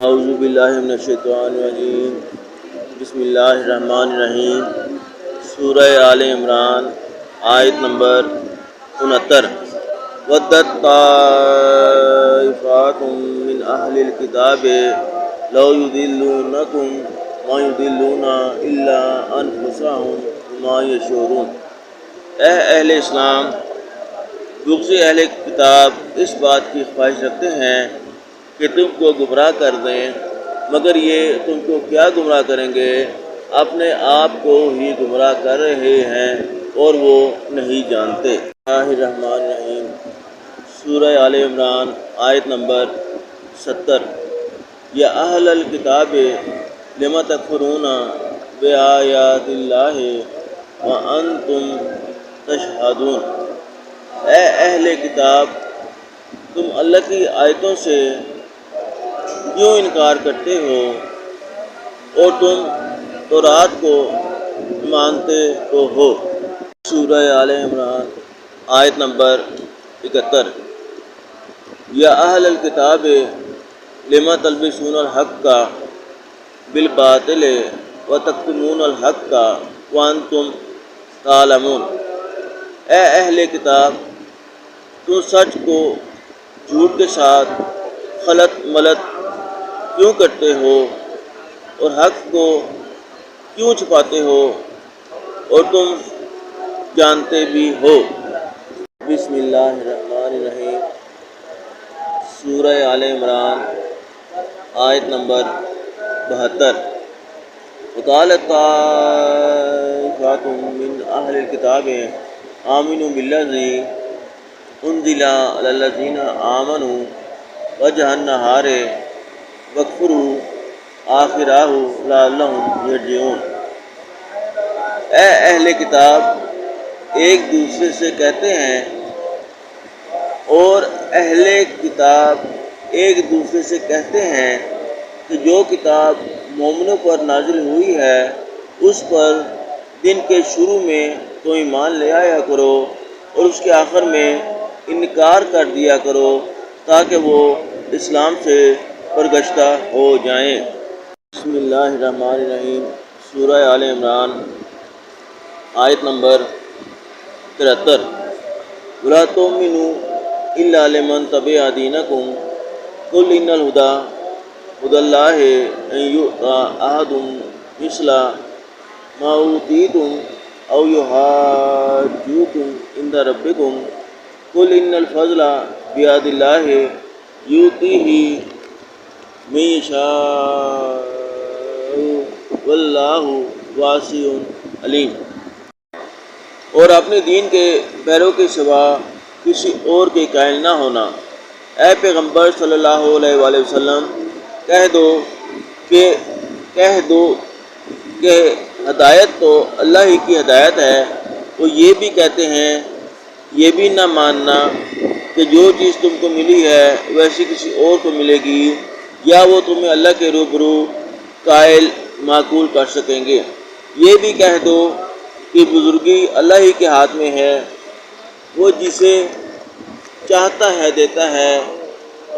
اعوذ باللہ من الشیطان الرجیم بسم اللہ الرحمن الرحیم۔ سورہ آل عمران آیت نمبر 69۔ ودت طائفات من اہل الکتاب لو یضلونکم ما یضلون الا انفسهم وما یشعرون۔ اے اہل اسلام، بہت سے اہل کتاب اس بات کی خواہش رکھتے ہیں کہ تم کو گمراہ کر دیں، مگر یہ تم کو کیا گمراہ کریں گے، اپنے آپ کو ہی گمراہ کر رہے ہیں اور وہ نہیں جانتے۔ بسم اللہ الرحمن الرحیم۔ سورہ آل عمران آیت نمبر 70۔ یا اہل الکتاب لم تکفرون بآیات اللہ وانتم تشہدون۔ اے اہل کتاب، تم اللہ کی آیتوں سے کیوں انکار کرتے ہو اور تم تورات کو مانتے تو ہو۔ سورہ آل عمران آیت نمبر 71۔ یا اہل الکتاب لم تلبسون الحق بالباطل وتکتمون الحق وانتم تعلمون۔ اے اہل کتاب، تم سچ کو جھوٹ کے ساتھ خلط ملط کیوں کرتے ہو اور حق کو کیوں چھپاتے ہو اور تم جانتے بھی ہو۔ بسم اللہ الرحمن الرحیم۔ سورہ آل عمران آیت نمبر 72۔ وقالت طائفۃ من اہل الکتاب آمنوا بالذی انزل علی الذین آمنوا وجہ النہار واکفروا آخرہ لعلہم یرجعون۔ اے اہل کتاب، ایک دوسرے سے کہتے ہیں اور اہل کتاب ایک دوسرے سے کہتے ہیں کہ جو کتاب مومنوں پر نازل ہوئی ہے اس پر دن کے شروع میں تو ایمان لے آیا کرو اور اس کے آخر میں انکار کر دیا کرو تاکہ وہ اسلام سے برگشتہ ہو جائیں۔ بسم اللہ الرحمن الرحیم۔ سورہ آل عمران آیت نمبر 73۔ وَلَا تُؤْمِنُوا إِلَّا لِمَنْ تَبِعَ دِينَكُمْ قُلْ إِنَّ الْهُدَىٰ هُدَى اللَّهِ أَن يُؤْتَىٰ أَحَدٌ مِثْلَ مَا أُوتِيتُمْ أَوْ يُحَاجُّوكُمْ عِندَ رَبِّكُمْ قُلْ إِنَّ الْفَضْلَ بِيَدِ اللَّهِ يُؤْتِيهِ مَن يَشَاءُ وَاللَّهُ وَاسِعٌ عَلِيمٌ۔ اور اپنے دین کے پیروں کے سوا کسی اور کے قائل نہ ہونا۔ اے پیغمبر صلی اللہ علیہ وآلہ وسلم، کہہ دو کہ ہدایت تو اللہ ہی کی ہدایت ہے۔ وہ یہ بھی کہتے ہیں، یہ بھی نہ ماننا کہ جو چیز تم کو ملی ہے ویسی کسی اور کو ملے گی یا وہ تمہیں اللہ کے روبرو قائل معقول کر سکیں گے۔ یہ بھی کہہ دو کہ بزرگی اللہ ہی کے ہاتھ میں ہے، وہ جسے چاہتا ہے دیتا ہے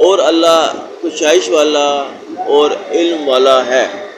اور اللہ بخشائش والا اور علم والا ہے۔